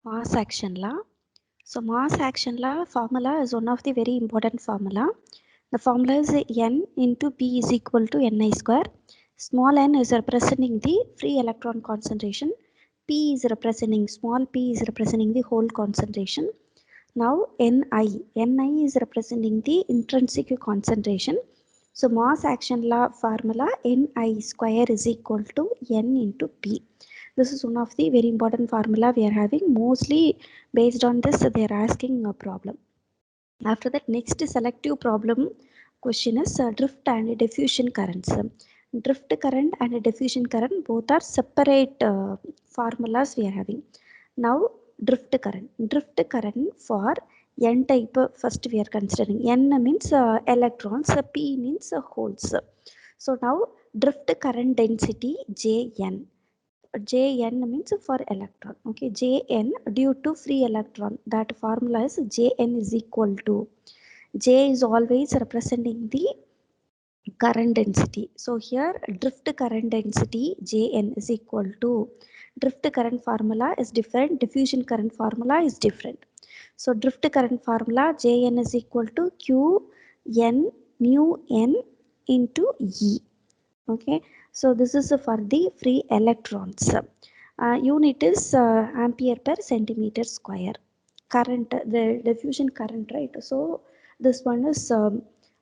Mass action law. So mass action law formula is one of the very important formula. The formula is N into P is equal to Ni square. Small n is representing the free electron concentration. P is representing, small p is representing the whole concentration. Now Ni is representing the intrinsic concentration. So mass action law formula Ni square is equal to N into P. This is one of the very important formula we are having. Mostly based on this they are asking a problem. After that, next selective problem question is drift and diffusion currents. Drift current and diffusion current both are separate formulas we are having. Now drift current for n type first we are considering. N means electrons, P means holes. So now drift current density Jn. Jn means for electron. Okay, Jn due to free electron. That formula is Jn is equal to, J is always representing the current density. So here drift current density Jn is equal to, drift current formula is different, diffusion current formula is different. So drift current formula Jn is equal to Q n mu n into E. Okay, so this is for the free electrons. Unit is ampere per centimeter square. Current, the diffusion current, right? So this one is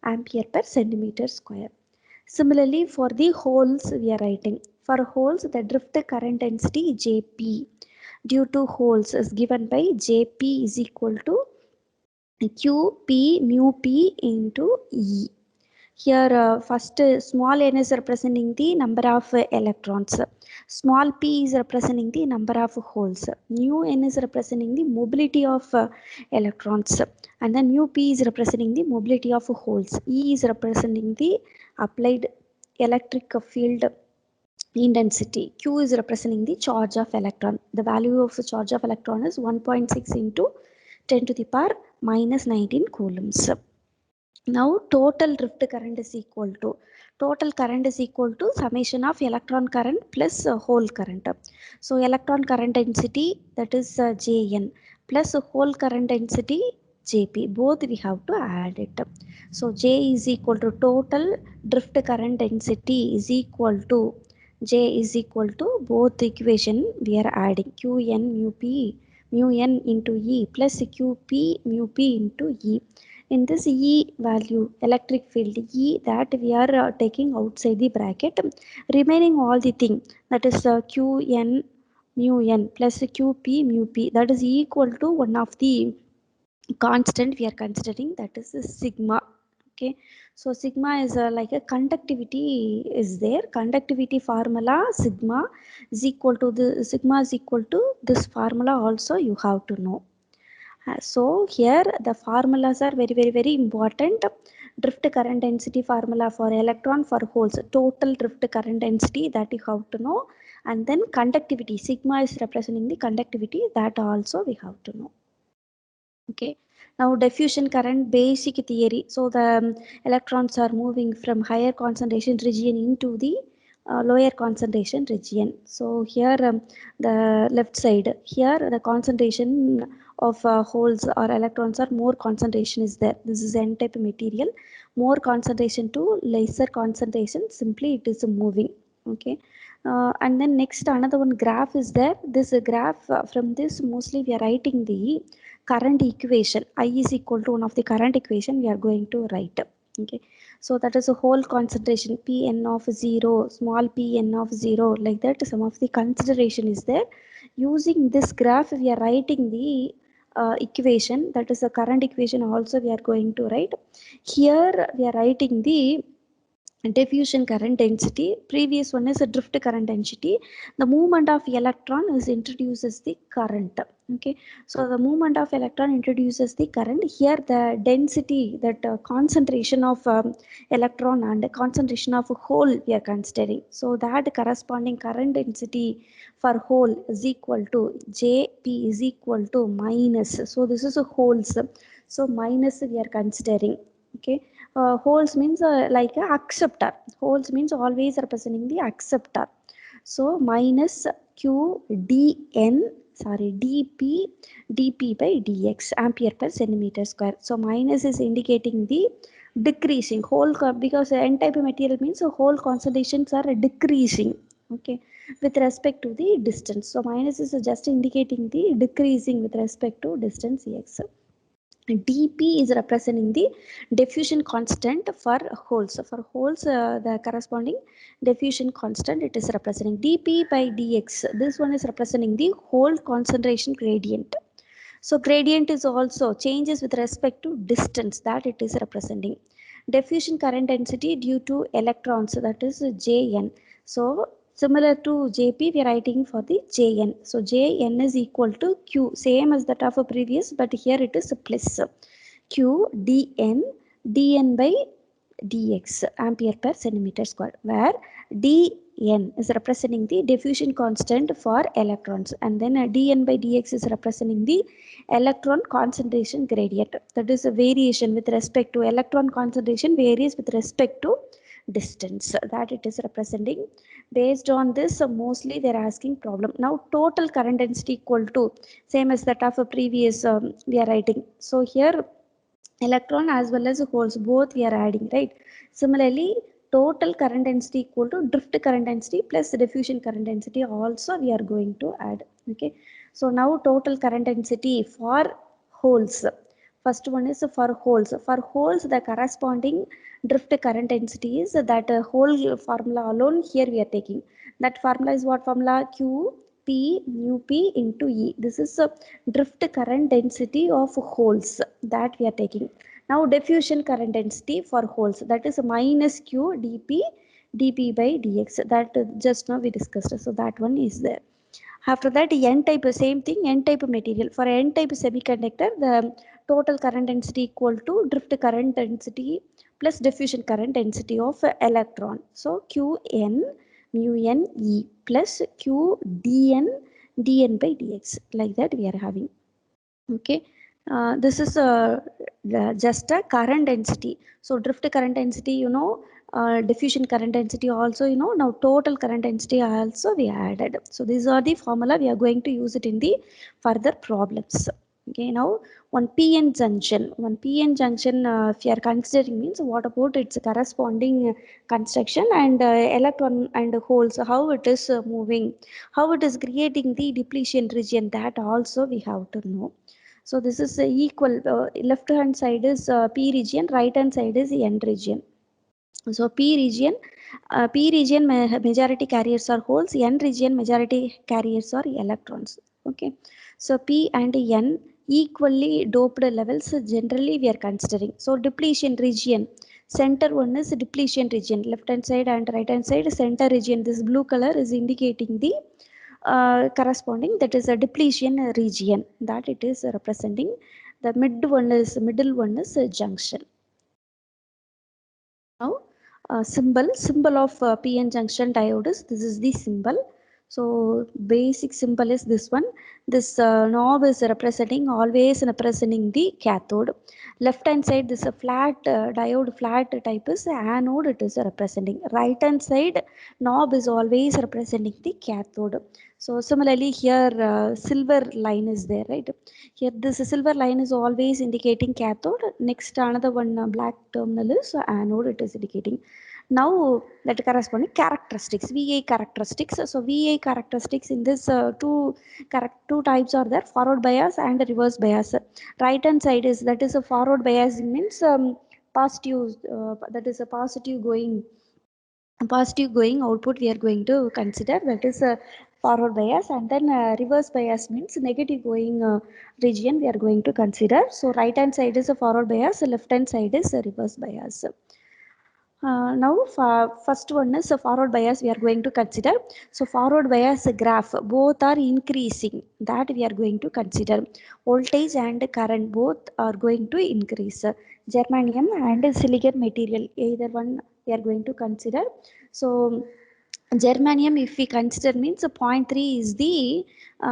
ampere per centimeter square. Similarly, for the holes we are writing. For holes, the drift current density Jp due to holes is given by Jp is equal to Qp mu p into E. Here first small n is representing the number of electrons. Small p is representing the number of holes. Mu n is representing the mobility of electrons. And then mu p is representing the mobility of holes. E is representing the applied electric field intensity. Q is representing the charge of electron. The value of the charge of electron is 1.6 into 10 to the power minus 19 coulombs. Now total drift current is equal to, total current is equal to summation of electron current plus hole current. So electron current density, that is Jn, plus hole current density Jp, both we have to add it. So J is equal to total drift current density is equal to, J is equal to both equation we are adding, Qn mu p mu n into E plus Qp mu p into E. In this E value, electric field E, that we are taking outside the bracket, remaining all the thing, that is Qn mu n plus Qp mu p, that is equal to one of the constant we are considering, that is sigma. Okay, so sigma is like a conductivity is there. Conductivity formula sigma is equal to, the sigma is equal to this formula also you have to know. So here the formulas are very important. Drift current density formula for electron, for holes, total drift current density, that you have to know, and then conductivity, sigma is representing the conductivity, that also we have to know. Okay, now diffusion current basic theory. So the electrons are moving from higher concentration region into the lower concentration region. So here the left side, here the concentration of holes or electrons are more concentration is there. This is n type material, more concentration to lesser concentration, simply it is moving. Okay, and then next another one graph is there. This graph, from this mostly we are writing the current equation. I is equal to one of the current equation we are going to write. Okay, so that is a whole concentration, Pn of 0, small pn of 0, like that some of the consideration is there. Using this graph we are writing the equation, that is the current equation also we are going to write. Here we are writing the diffusion current density, previous one is a drift current density. The movement of electron is introduces the current. Okay, so the movement of electron introduces the current. Here the density, that concentration of electron and concentration of hole we are considering. So that corresponding current density for hole is equal to Jp is equal to minus, so this is a holes, so minus we are considering. Okay, holes means like a acceptor. Holes means always representing the acceptor. So minus dp by dx ampere per centimeter square. So minus is indicating the decreasing because n type material means whole concentrations are decreasing, okay, with respect to the distance. So minus is just indicating the decreasing with respect to distance x. dp is representing the diffusion constant for holes. For holes, the corresponding diffusion constant it is representing. dp by dx, this one is representing the hole concentration gradient. So gradient is also changes with respect to distance that it is representing. Diffusion current density due to electrons, that is Jn. So similar to Jp, we are writing for the Jn. So Jn is equal to Q, same as that of a previous, but here it is plus Q dn by dx ampere per centimeter square, where dn is representing the diffusion constant for electrons, and then dn by dx is representing the electron concentration gradient. That is a variation with respect to electron concentration varies with respect to distance that it is representing. Based on this, mostly they are asking problem. Now total current density equal to same as that of a previous we are writing. So here electron as well as holes both we are adding, right? Similarly, total current density equal to drift current density plus diffusion current density also we are going to add, okay? So now total current density for holes. First one is for holes. For holes, the corresponding drift current density is that whole formula alone here we are taking. That formula is what formula? Q P mu P into E. This is a drift current density of holes that we are taking. Now diffusion current density for holes, that is minus Q dp by dx, that just now we discussed. So that one is there. After that, n type, same thing, n type material. For n type semiconductor, the total current density equal to drift current density plus diffusion current density of electron. So Qn mu n E plus Q dn by dx, like that we are having. Okay, this is just a current density. So drift current density, you know, diffusion current density also, you know. Now total current density also we added. So these are the formula we are going to use it in the further problems. Okay, now one PN junction. One PN junction, if you are considering, means what about its corresponding construction and electron and holes, how it is moving, how it is creating the depletion region, that also we have to know. So this is equal, left hand side is P region, right hand side is N region. So P region majority carriers are holes, N region majority carriers are electrons. Okay, so P and N equally doped levels generally we are considering. So depletion region, center one is depletion region, left hand side and right hand side center region. This blue color is indicating the corresponding, that is a depletion region that it is representing. The middle one is a junction. Now symbol of PN junction diode is, this is the symbol. So basic symbol is this one. This knob is representing, always representing the cathode. Left hand side, this is a flat diode, flat type is anode, it is representing. Right hand side knob is always representing the cathode. So similarly here silver line is there, right? Here this silver line is always indicating cathode. Next another one black terminal is anode, it is indicating. Now that corresponding characteristics, VA characteristics. So VA characteristics in this two types are there: forward bias and reverse bias. Right hand side is, that is a forward bias, means positive, that is a positive going output we are going to consider, that is a forward bias, and then reverse bias means negative going region we are going to consider. So right hand side is a forward bias, left hand side is a reverse bias. Now first one is a forward bias we are going to consider. So forward bias graph, both are increasing, that we are going to consider. Voltage and current both are going to increase. Germanium and silicon material, either one we are going to consider. So Germanium, if we consider, means 0.3 is the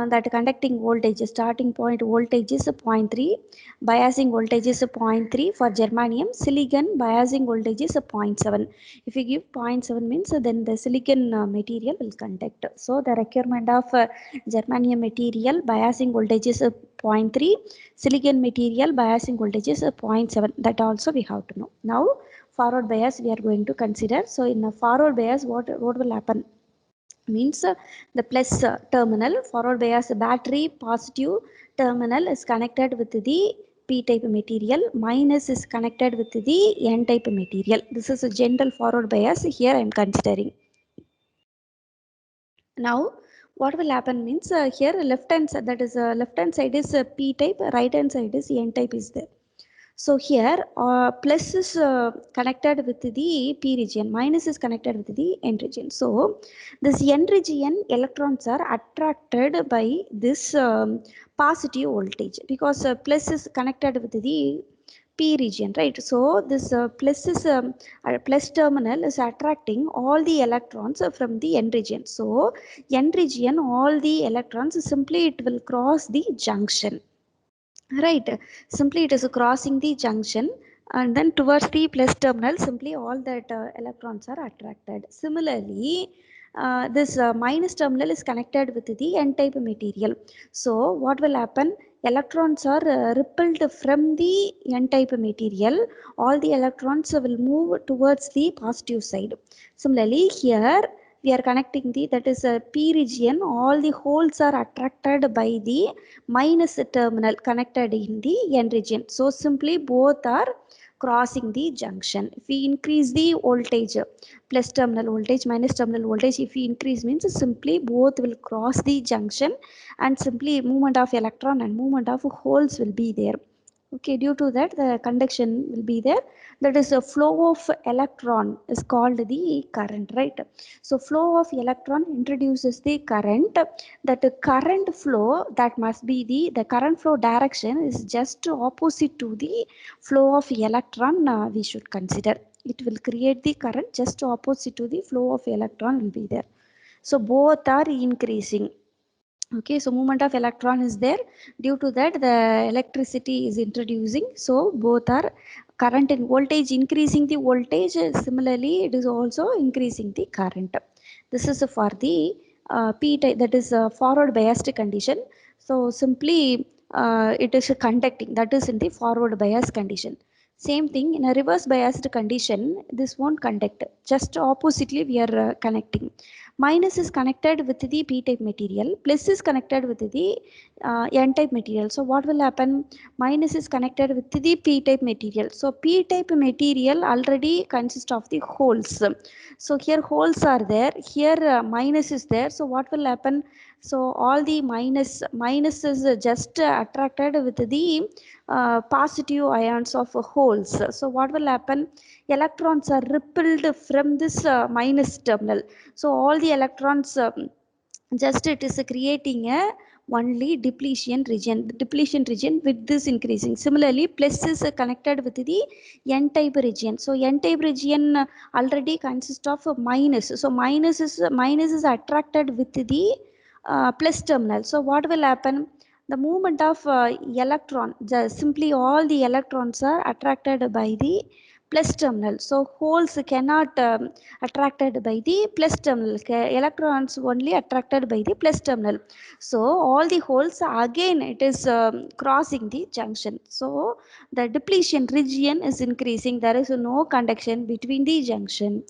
that conducting voltage, starting point voltage is 0.3, biasing voltage is 0.3 for germanium. Silicon biasing voltage is 0.7. If we give 0.7 means then the silicon material will conduct. So the requirement of germanium material biasing voltage is 0.3, silicon material biasing voltage is 0.7. That also we have to know. Now forward bias we are going to consider. So in a forward bias, what will happen means the plus terminal, forward bias battery positive terminal is connected with the p type material, minus is connected with the n type material. This is a general forward bias here I am considering. Now what will happen means here left hand side, that is left hand side is p type, right hand side is n type is there. So here plus is connected with the p region, minus is connected with the n region. So this n region electrons are attracted by this positive voltage, because plus is connected with the p region, right? So this plus is plus terminal is attracting all the electrons from the n region. So n region, all the electrons simply it will cross the junction, right? Simply it is crossing the junction, and then towards the plus terminal simply all that electrons are attracted. Similarly this minus terminal is connected with the n type material. So what will happen, electrons are repelled from the n type material, all the electrons will move towards the positive side. Similarly here we are connecting the, that is a p region, all the holes are attracted by the minus terminal connected in the n region. So simply both are crossing the junction. If we increase the voltage, plus terminal voltage, minus terminal voltage, if we increase means simply both will cross the junction, and simply movement of electron and movement of holes will be there. Okay, due to that the conduction will be there. That is a flow of electron is called the current, right? So flow of electron introduces the current. That current flow, that must be the current flow direction is just opposite to the flow of electron, we should consider. It will create the current just opposite to the flow of electron will be there. So both are increasing. Okay, so movement of electron is there, due to that the electricity is introducing. So both are current and voltage, increasing the voltage, similarly it is also increasing the current. This is for the p type, that is forward biased condition. So simply it is conducting, that is in the forward bias condition. Same thing in a reverse biased condition, this won't conduct, just oppositely we are connecting. Minus is connected with the p type material, plus is connected with the n type material. So what will happen, minus is connected with the p type material. So p type material already consists of the holes. So here holes are there, here minus is there. So what will happen, so all the minus is just attracted with the positive ions of holes. So what will happen, electrons are repelled from this minus terminal. So all the electrons just it is creating a only depletion region, the depletion region with this increasing. Similarly plus is connected with the n type region. So n type region already consists of minus. So minus is attracted with the plus terminal. So what will happen, the movement of electron, just simply all the electrons are attracted by the plus terminal. So holes cannot attracted by the plus terminal, electrons only attracted by the plus terminal. So all the holes again it is crossing the junction. So the depletion region is increasing, there is no conduction between the junction.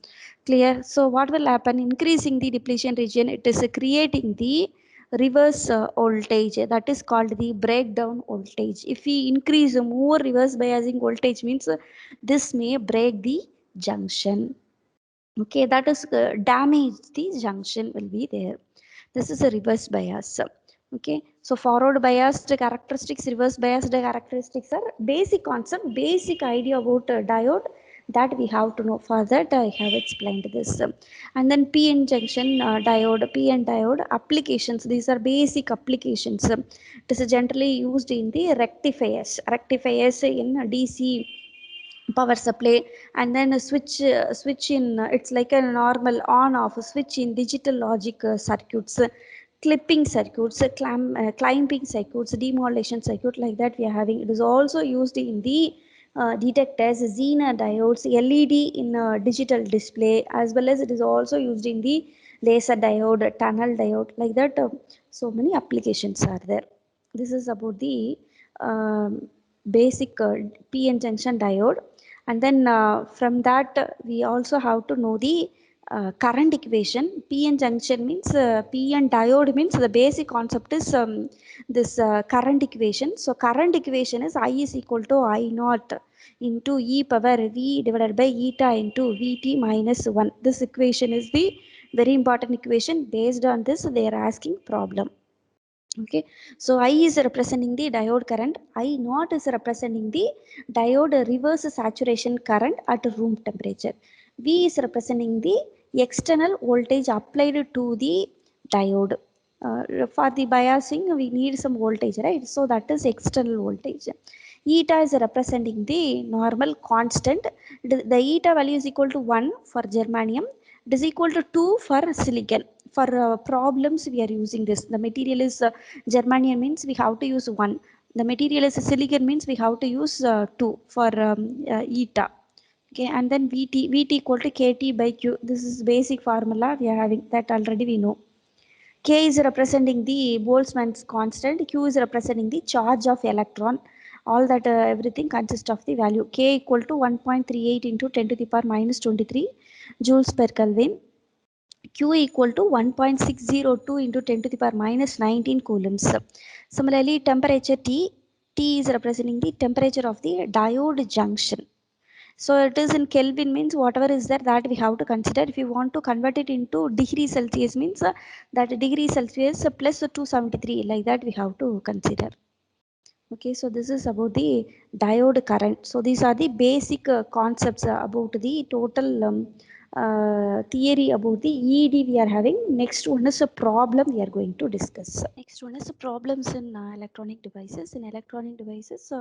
Clear? So what will happen, increasing the depletion region, it is creating the reverse voltage, that is called the breakdown voltage. If we increase more reverse biasing voltage means this may break the junction. Okay, that is damage the junction will be there. This is a reverse bias. Okay, so forward biased characteristics, reverse biased characteristics are basic concept, basic idea about diode that we have to know. For that I have explained this. And then PN junction diode, PN diode applications, these are basic applications. It is generally used in the rectifiers in DC power supply, and then a switch in it's like a normal on off switch in digital logic circuits, clipping circuits, clamping circuits, demodulation circuit, like that we are having. It is also used in the detectors, Zener diodes, LED in digital display, as well as it is also used in the laser diode, tunnel diode, like that. So many applications are there. This is about the um, basic p-n junction diode. And then from that we also have to know the current equation. P-n junction means p-n diode means the basic concept is this current equation. So current equation is I is equal to I naught into e power v divided by eta into vt minus 1. This equation is the very important equation. Based on this they are asking problem. Okay, so I is representing the diode current, I naught is representing the diode reverse saturation current at room temperature, V is representing the external voltage applied to the diode. For the biasing we need some voltage, right? So that is external voltage. Eta is representing the normal constant. The eta value is equal to 1 for germanium, it is equal to 2 for silicon. For problems we are using this. The material is germanium means we have to use 1. The material is silicon means we have to use 2 for eta. Okay, and then vt equal to kt by q. This is basic formula we are having, that already we know. K is representing the Boltzmann's constant, Q is representing the charge of electron. All that everything consists of the value. K equal to 1.38 into 10 to the power minus 23 joules per Kelvin. Q equal to 1.602 into 10 to the power minus 19 coulombs. Similarly, temperature T is representing the temperature of the diode junction. So it is in Kelvin means whatever is there that we have to consider. If you want to convert it into degree Celsius means that degree Celsius plus 273, like that we have to consider. Okay, so this is about the diode current. So these are the basic concepts about the total theory about the ED we are having. Next one is a problem we are going to discuss. Next one is problems in electronic devices. In electronic devices,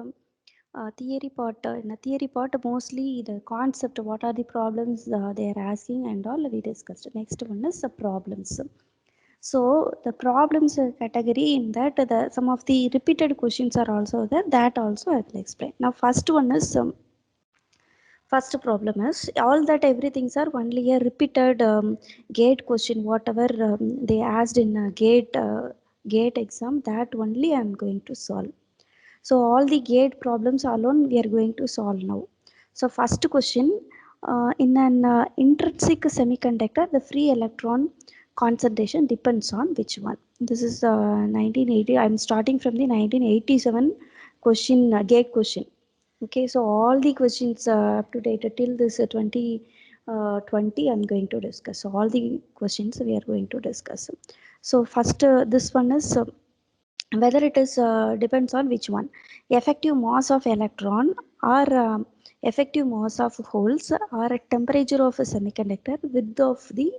theory part. In the theory part, mostly the concept, what are the problems they are asking and all we discussed. Next one is the problems. So the problems category, in that some of the repeated questions are also there, that also I will explain. Now first one is first problem is all that everything's are only a repeated gate question, whatever they asked in a gate exam, that only I am going to solve. So all the gate problems alone we are going to solve now. So first question, in an intrinsic semiconductor, the free electron concentration depends on which one? This is 1980. I am starting from the 1987 question, gate question. Okay, so all the questions up to date till this 2020 I'm going to discuss. So all the questions we are going to discuss. So first this one is whether it is depends on which one, effective mass of electron or effective mass of holes or a temperature of a semiconductor, width of the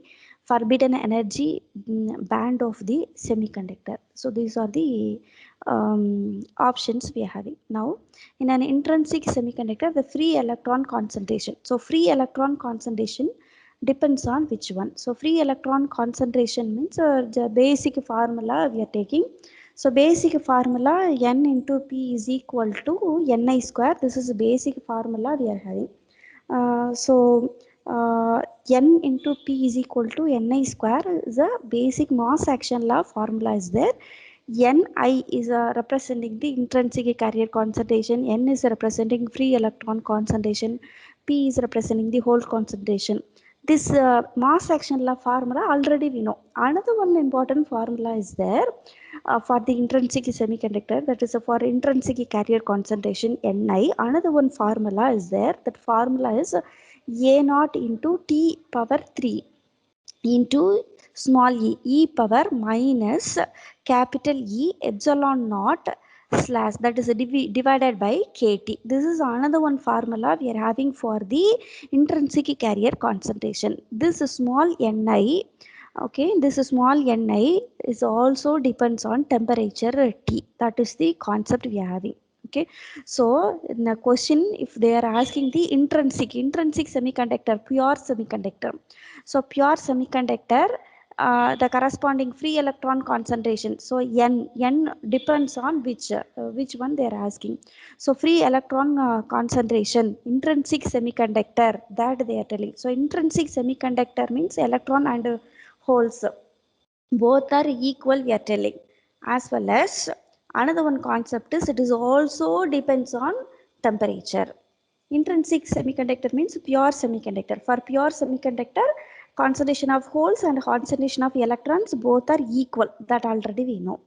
forbidden energy band of the semiconductor. So these are the options we are having. Now in an intrinsic semiconductor, the free electron concentration, so free electron concentration depends on which one. So free electron concentration means the basic formula we are taking. So basic formula n into p is equal to ni square. This is a basic formula we are having. N into p is equal to ni square is a basic mass action law formula is there. Ni is representing the intrinsic carrier concentration, N is representing free electron concentration, P is representing the hole concentration. This mass action law formula already we know. Another one important formula is there for the intrinsic semiconductor, that is for intrinsic carrier concentration Ni. Another one formula is there, that formula is A naught into T power 3 into small e power minus capital E epsilon naught slash, that is divided by kt. This is another one formula we are having for the intrinsic carrier concentration. This small ni, okay, this small ni is also depends on temperature T. That is the concept we are having. Okay, so in the question, if they are asking the intrinsic semiconductor, pure semiconductor. So pure semiconductor, the corresponding free electron concentration. So n depends on which one they are asking. So free electron concentration, intrinsic semiconductor, that they are telling. So intrinsic semiconductor means electron and holes both are equal, we are telling. As well as another one concept is it is also depends on temperature. Intrinsic semiconductor means pure semiconductor. For pure semiconductor, concentration of holes and concentration of electrons both are equal, that already we know.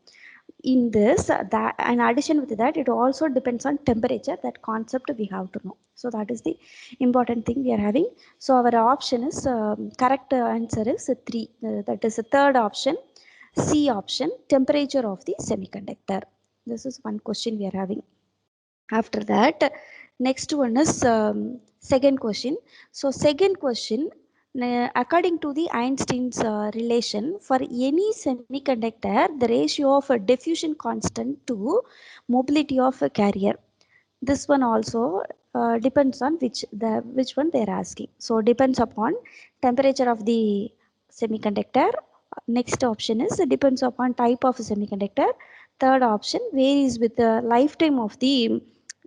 In this, that in addition with that, it also depends on temperature. That concept we have to know. So that is the important thing we are having. So our option is correct answer is 3. That is the third option, C option, temperature of the semiconductor. This is one question we are having. After that, next one is second question. So second question, according to the Einstein's relation, for any semiconductor, the ratio of a diffusion constant to mobility of a carrier. This one also depends on which one they are asking. So depends upon temperature of the semiconductor. Next option is depends upon type of semiconductor. Third option varies with the lifetime of the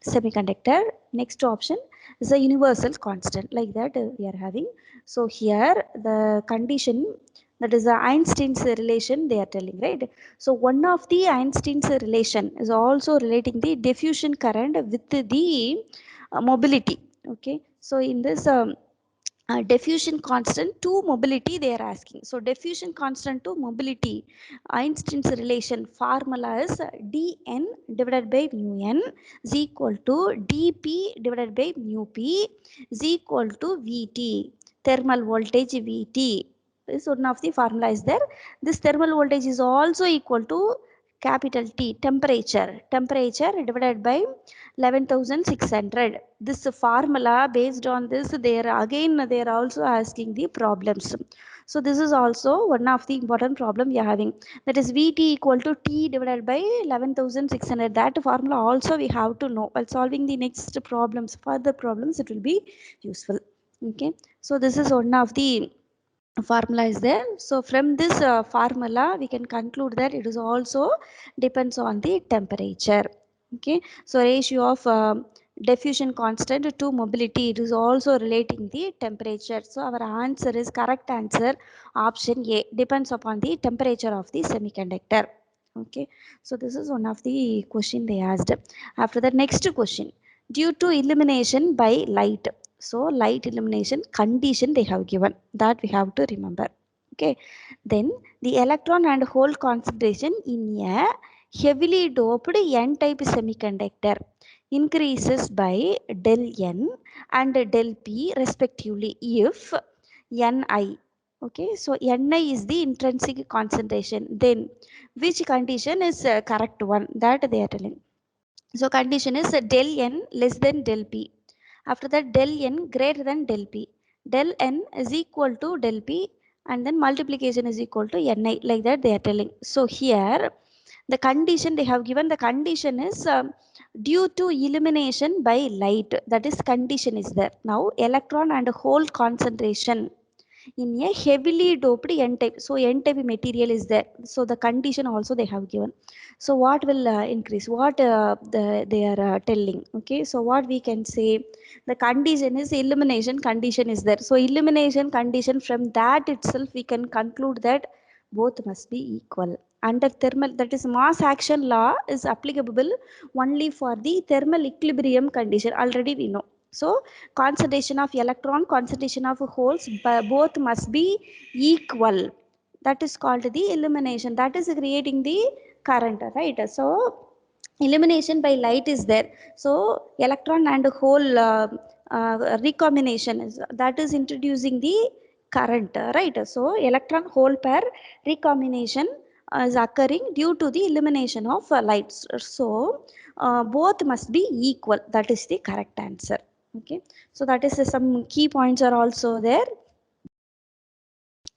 semiconductor. Next option is a universal constant, like that we are having. So here the condition, that is the Einstein's relation they are telling, right? So one of the Einstein's relation is also relating the diffusion current with the mobility. Okay, so in this diffusion constant to mobility they are asking. So diffusion constant to mobility, Einstein's relation formula is dn divided by mu n is equal to dp divided by mu p is equal to vt, thermal voltage vt. This one of the formula is there. This thermal voltage is also equal to capital T, temperature divided by 11,600. This formula, based on this, they are also asking the problems. So this is also one of the important problem we are having, that is Vt equal to T divided by 11,600. That formula also we have to know while solving the next problems, further problems it will be useful. Okay, so this is one of the formula is there. So from this formula we can conclude that it is also depends on the temperature. Okay, so ratio of diffusion constant to mobility, it is also relating the temperature. So our answer is correct answer option A, depends upon the temperature of the semiconductor. Okay, so this is one of the question they asked. After that, next question, due to illumination by light. So light illumination condition they have given, that we have to remember. Okay, then the electron and hole concentration in a heavily doped n type semiconductor increases by del n and del p respectively if ni. Okay, so ni is the intrinsic concentration, then which condition is correct one, that they are telling. So condition is del n less than del p. After that, del n greater than del p. Del n is equal to del p, and then multiplication is equal to ni, like that they are telling. So here the condition they have given, the condition is due to illumination by light, that is condition is there. Now electron and hole concentration in a heavily doped n type, so n type material is there, so the condition also they have given. So what will increase, what they are telling. Okay, so what we can say, the condition is illumination condition is there. So illumination condition, from that itself we can conclude that both must be equal. Under thermal, that is mass action law is applicable only for the thermal equilibrium condition, already we know. So concentration of electron, concentration of holes, both must be equal. That is called the illumination, that is creating the current, right? So illumination by light is there. So electron and hole recombination is, that is introducing the current, right? So electron hole pair recombination is occurring due to the illumination of lights. So both must be equal, that is the correct answer. Okay, so that is some key points are also there.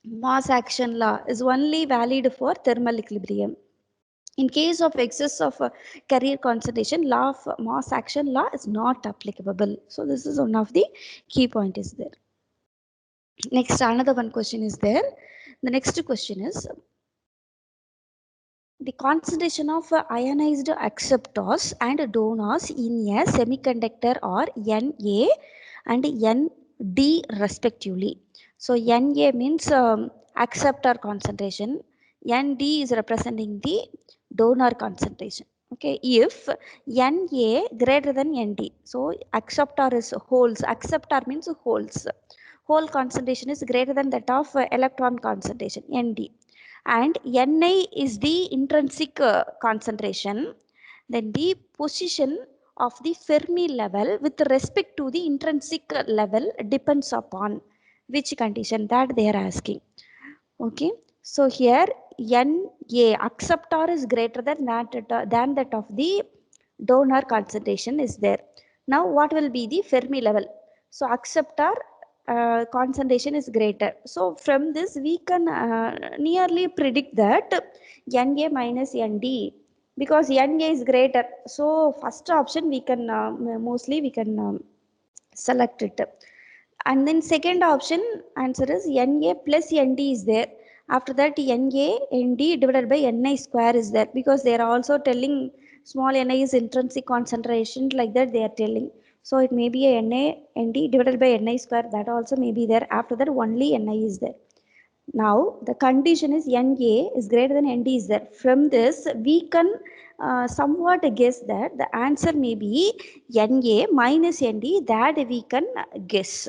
Mass action law is only valid for thermal equilibrium. In case of excess of carrier concentration, law of mass action law is not applicable. So this is one of the key point is there. Next, another one question is there. The next question is the concentration of ionized acceptors and donors in a semiconductor are Na and Nd respectively. So Na means acceptor concentration, Nd is representing the donor concentration. Okay, if Na greater than Nd, so acceptor is holes, acceptor means holes, hole concentration is greater than that of electron concentration Nd, and Ni is the intrinsic concentration, then the position of the Fermi level with respect to the intrinsic level depends upon which condition that they are asking. Okay, so here Na acceptor is greater than that of the donor concentration is there. Now what will be the Fermi level? So acceptor concentration is greater. So from this we can nearly predict that Na minus Nd, because Na is greater. So first option we can mostly we can select it. And then second option answer is Na plus Nd is there. After that Na Nd divided by Ni square is there, because they are also telling small Ni is intrinsic concentration, like that they are telling. So it may be a Na Nd divided by Ni square, that also may be there. After that only Ni is there. Now the condition is Na is greater than Nd is there. From this we can somewhat guess that the answer may be Na minus Nd, that we can guess.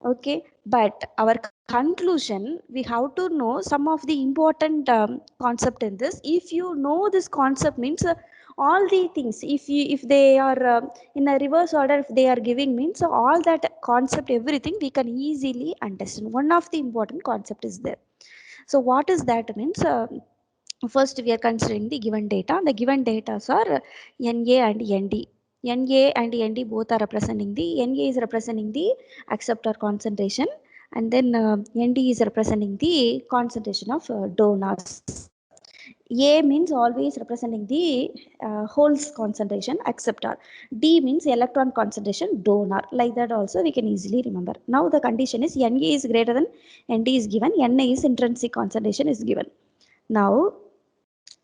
Okay, but our conclusion, we have to know some of the important concept in this. If you know this concept means all the things, if they are in a reverse order, if they are giving means all that concept, everything we can easily understand. One of the important concept is there. So what is that means? First we are considering the given data. The given data are Na and Nd. Na and Nd both are representing the, Na is representing the acceptor concentration, and then Nd is representing the concentration of donors. A means always representing the holes concentration, acceptor. D means electron concentration, donor. Like that also we can easily remember. Now the condition is Na is greater than Nd is given, Na is intrinsic concentration is given. Now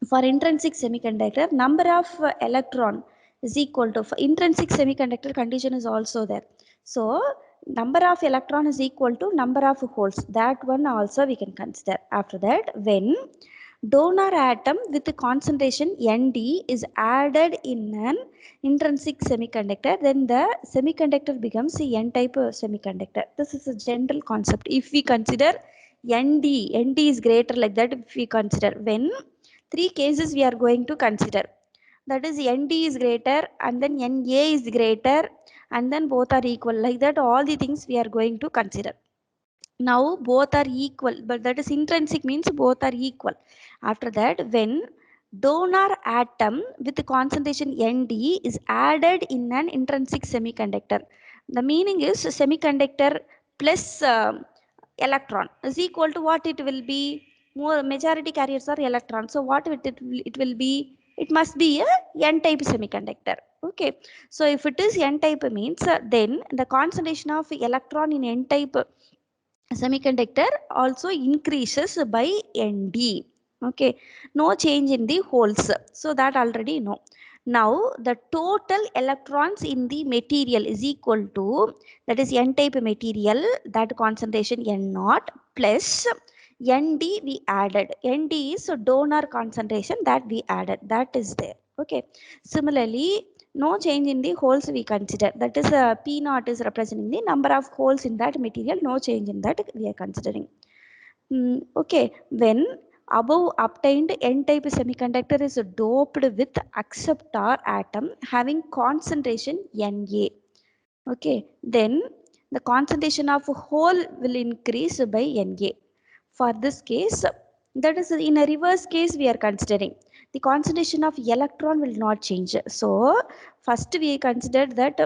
for intrinsic semiconductor, number of electron is equal to, for intrinsic semiconductor condition is also there. So number of electron is equal to number of holes. That one also we can consider. After that, when donor atom with the concentration Nd is added in an intrinsic semiconductor, then the semiconductor becomes a N-type semiconductor. This is a general concept. If we consider Nd is greater, like that if we consider, when three cases we are going to consider, that is Nd is greater and then Na is greater and then both are equal, like that all the things we are going to consider. Now both are equal, but that is intrinsic means both are equal. After that, when donor atom with the concentration Nd is added in an intrinsic semiconductor, the meaning is semiconductor plus electron is equal to what it will be? More majority carriers are electrons. So what it will be? It must be a N-type semiconductor. Okay. So if it is N-type means then the concentration of electron in N-type semiconductor also increases by Nd. Okay, no change in the holes, so that already know. Now the total electrons in the material is equal to, that is N-type material, that concentration N0 plus Nd we added. Nd is donor concentration that we added, that is there. Okay, similarly no change in the holes we consider, that is P naught is representing the number of holes in that material, no change in that we are considering. Okay, when above obtained N-type semiconductor is doped with acceptor atom having concentration Na, okay, then the concentration of hole will increase by Na. For this case, that is in a reverse case we are considering, the concentration of electron will not change. So first we considered that,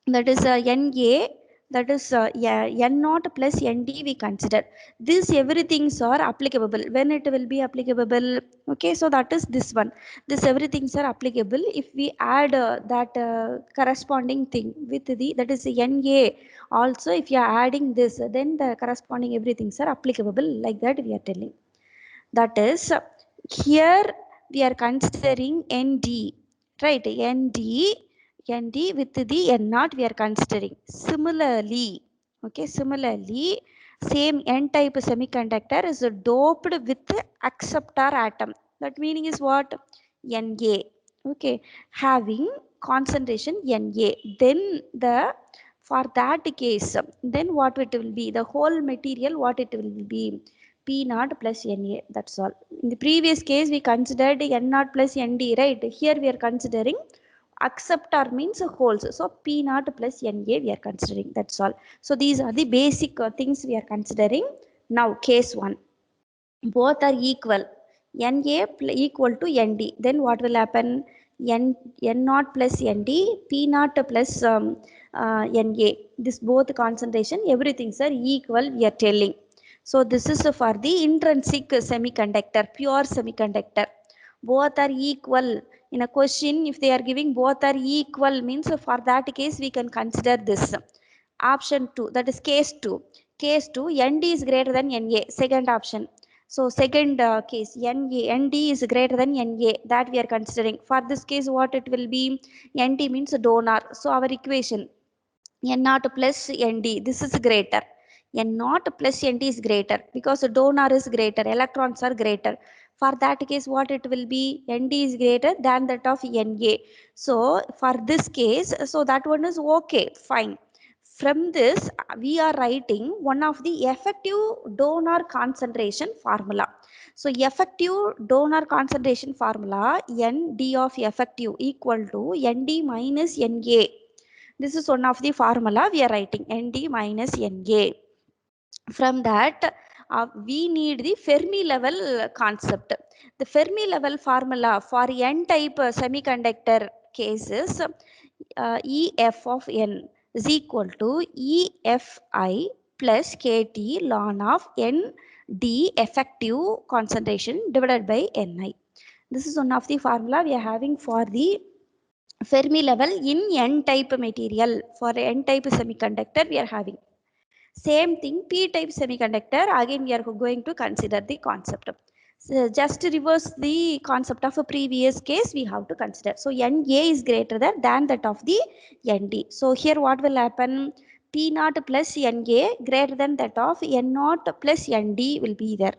that is Na that is yeah, n naught plus nd we consider. This everything's are applicable. When it will be applicable? Okay, so that is this one. This everything's are applicable if we add that corresponding thing with the, that is na. Also if you are adding this, then the corresponding everything's are applicable, like that we are telling. That is, here we are considering nd, right? nd with the n naught we are considering. Similarly, okay, similarly, same n type semiconductor is doped with acceptor atom. That meaning is what? Na. Okay, having concentration Na. Then the, for that case, then what it will be? The whole material, what it will be? P naught plus Na. That's all. In the previous case, we considered N naught plus Nd, right? Here we are considering acceptor means holes. So P naught plus Na we are considering. That's all. So these are the basic things we are considering. Now case 1. Both are equal. Na equal to Nd. Then what will happen? N naught plus Nd, P naught plus Na. This both concentration, everything are equal, we are telling. So this is for the intrinsic semiconductor, pure semiconductor. Both are equal. In a question, if they are giving both are equal, means for that case we can consider this. Option 2, that is case 2. Case 2, Nd is greater than Na. Second option. So second case, Nd is greater than Na, that we are considering. For this case, what it will be? Nd means donor. So our equation, N naught plus Nd, this is greater. N naught plus Nd is greater because donor is greater, electrons are greater. For that case, what it will be? Nd is greater than that of Na. So for this case, so that one is okay, fine. From this, we are writing one of the effective donor concentration formula. So effective donor concentration formula, Nd of effective equal to Nd minus Na. This is one of the formula we are writing, Nd minus Na. From that, we need the Fermi level concept. The Fermi level formula for n-type semiconductor cases, EF of n is equal to EFI plus KT ln of Nd effective concentration divided by Ni. This is one of the formula we are having for the Fermi level in n-type material. For n-type semiconductor we are having. Same thing, p-type semiconductor, again we are going to consider the concept. So just to reverse the concept of a previous case, we have to consider. So Na is greater than that of the Nd. So here what will happen? P naught plus Na greater than that of N naught plus Nd will be there.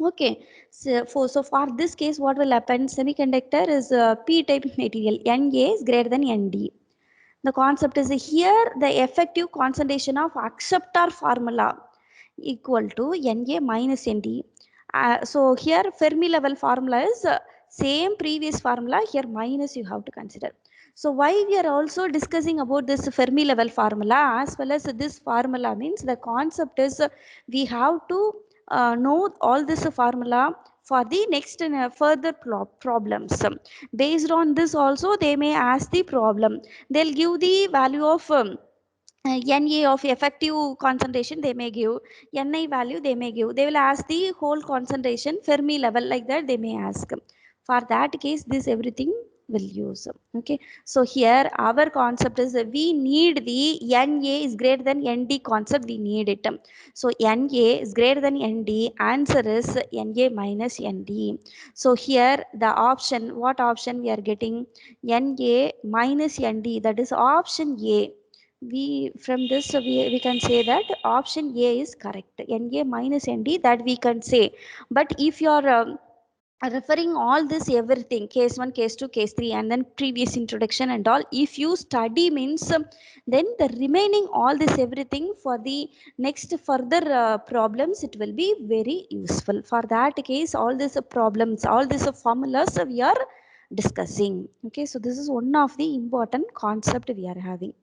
Okay, so for this case, what will happen? Semiconductor is p-type material. Na is greater than Nd. The concept is here the effective concentration of acceptor formula equal to Na minus Nd. So here Fermi level formula is same previous formula, here minus you have to consider. So why we are also discussing about this Fermi level formula as well as this formula means the concept is we have to know all this formula for the next further problems. Based on this also they may ask the problem. They'll give the value of Na of effective concentration they may give, Ni value they may give. They will ask the whole concentration Fermi level, like that they may ask. For that case, this everything will use. Okay. So here our concept is we need the Na is greater than Nd concept, we need it. So Na is greater than Nd, answer is Na minus Nd. So here the option, what option we are getting? Na minus Nd, that is option A. We from this we can say that option A is correct. Na minus Nd, that we can say. But if you are referring all this everything, case 1, case 2, case 3 and then previous introduction and all, if you study means then the remaining all this everything for the next further problems, it will be very useful. For that case, all these problems, all these formulas we are discussing. Okay, so this is one of the important concept we are having.